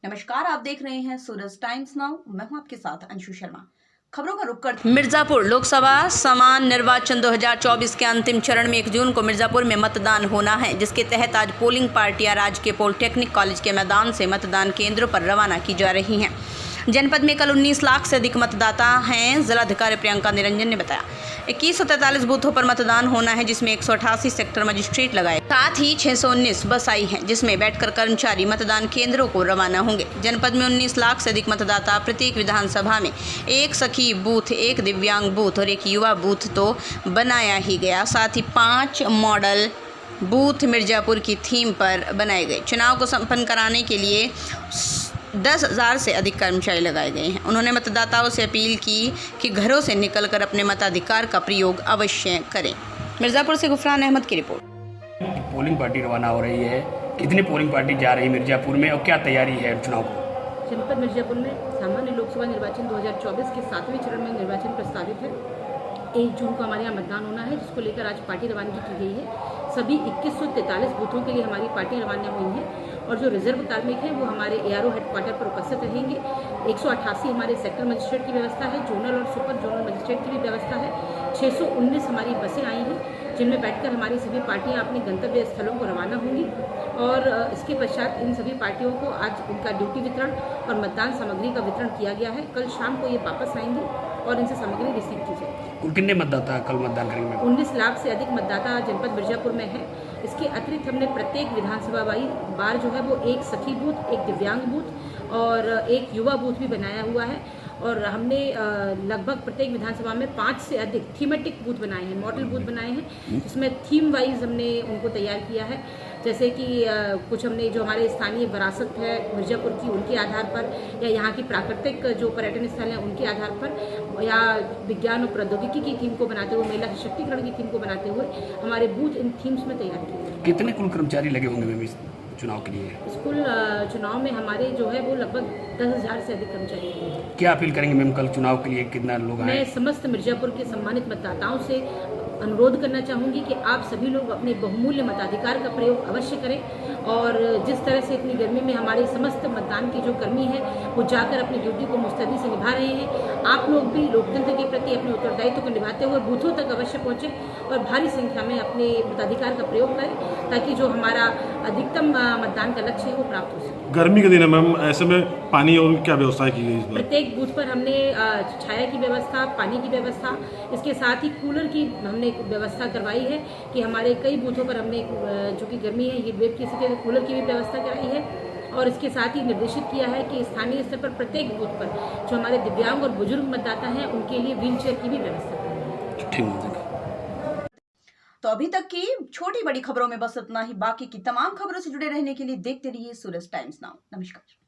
नमस्कार, आप देख रहे हैं सूरज टाइम्स नाउ। मैं हूं आपके साथ अंशु शर्मा। खबरों का रुख करते हैं। मिर्जापुर लोकसभा समान निर्वाचन 2024 के अंतिम चरण में 1 जून को मिर्जापुर में मतदान होना है, जिसके तहत आज पोलिंग पार्टियां राजकीय पॉलिटेक्निक कॉलेज के मैदान से मतदान केंद्रों पर रवाना की जा रही हैं। जनपद में कल 19 लाख से अधिक मतदाता हैं। जिलाधिकारी प्रियंका निरंजन ने बताया 2143 बूथों पर मतदान होना है, जिसमें 188 सेक्टर मजिस्ट्रेट लगाए, साथ ही 619 बस आई हैं, जिसमें बैठकर कर्मचारी मतदान केंद्रों को रवाना होंगे। जनपद में 19 लाख से अधिक मतदाता, प्रत्येक विधानसभा में एक सखी बूथ, एक दिव्यांग बूथ और एक युवा बूथ तो बनाया ही गया। साथ ही 5 मॉडल बूथ मिर्जापुर की थीम पर बनाए गए। चुनाव को संपन्न कराने के लिए 10,000 से अधिक कर्मचारी लगाए गए हैं। उन्होंने मतदाताओं से अपील की कि घरों से निकलकर अपने मताधिकार का प्रयोग अवश्य करें। मिर्जापुर से गुफरान अहमद की रिपोर्ट। पोलिंग पार्टी रवाना हो रही है, कितनी पोलिंग पार्टी जा रही है मिर्जापुर में और क्या तैयारी है चुनाव को? जनपद मिर्जापुर में सामान्य लोकसभा निर्वाचन 2024 के 7वें चरण में निर्वाचन प्रस्तावित है। 1 जून को हमारे यहाँ मतदान होना है, जिसको लेकर आज पार्टी रवानगी की गई है। सभी 2143 बूथों के लिए हमारी पार्टी रवाना हुई है और जो रिजर्व कार्मिक हैं वो हमारे एआरओ हेडक्वार्टर पर उपस्थित रहेंगे। 188 हमारे सेक्टर मजिस्ट्रेट की व्यवस्था है, जोनल और सुपर जोनल मजिस्ट्रेट की भी व्यवस्था है। 619 हमारी बसें आई हैं, जिनमें बैठकर हमारी सभी पार्टियां अपने गंतव्य स्थलों को रवाना होंगी और इसके पश्चात इन सभी पार्टियों को आज उनका ड्यूटी वितरण और मतदान सामग्री का वितरण किया गया है। कल शाम को ये वापस आएंगे और इनसे सामग्री रिसीव की जाएगी। कितने मतदाता कल मतदान करेंगे? 19 लाख से अधिक मतदाता जनपद मिर्जापुर में है। इसके अतिरिक्त हमने प्रत्येक विधानसभा बार जो है वो एक सखी बूथ, एक दिव्यांग बूथ और एक युवा बूथ भी बनाया हुआ है और हमने लगभग प्रत्येक विधानसभा में 5 से अधिक थीमेटिक बूथ बनाए हैं, मॉडल बूथ बनाए हैं, जिसमें थीम वाइज हमने उनको तैयार किया है। जैसे कि कुछ हमने जो हमारे स्थानीय विरासत है मिर्जापुर की, उनके आधार पर या यहाँ की प्राकृतिक जो पर्यटन स्थल हैं उनके आधार पर या विज्ञान और प्रौद्योगिकी की थीम को बनाते हुए, महिला सशक्तिकरण की थीम को बनाते हुए हमारे बूथ इन थीम्स में तैयार किए हैं। कितने कुल कर्मचारी लगे होंगे मैम इस चुनाव के लिए? इस कुल चुनाव में हमारे जो है वो लगभग 10,000 से अधिक कर्मचारी हैं। क्या अपील करेंगे मैम कल चुनाव के लिए कितना लोग आए? मैं समस्त मिर्जापुर के सम्मानित मतदाताओं से अनुरोध करना चाहूँगी कि आप सभी लोग अपने बहुमूल्य मताधिकार का प्रयोग अवश्य करें और जिस तरह से इतनी गर्मी में हमारे समस्त मतदान के जो कर्मी हैं वो जाकर अपनी ड्यूटी को मुस्तैदी से निभा रहे हैं, आप लोग भी लोकतंत्र के प्रति अपने उत्तरदायित्व को निभाते हुए बूथों तक अवश्य पहुँचें और भारी संख्या में अपने मताधिकार का प्रयोग करें ताकि जो हमारा अधिकतम मतदान का लक्ष्य है वो प्राप्त हो सके। गर्मी के दिन है मैम, ऐसे में पानी और क्या व्यवस्था की गई इस बार? प्रत्येक बूथ पर हमने छाया की व्यवस्था, पानी की व्यवस्था, इसके साथ ही कूलर की हमने व्यवस्था करवाई है कि हमारे कई बूथों पर हमने जो कि गर्मी है ये वेब की स्थिति है, कूलर की भी व्यवस्था कराई है और इसके साथ ही निर्देशित किया है कि स्थानीय स्तर पर प्रत्येक बूथ पर जो हमारे दिव्यांग और बुजुर्ग मतदाता हैं उनके लिए व्हील चेयर की भी व्यवस्था कराई है। ठीक। तो अभी तक की छोटी बड़ी खबरों में बस इतना ही। बाकी की तमाम खबरों से जुड़े रहने के लिए देखते रहिए सूरज टाइम्स नाउ। नमस्कार।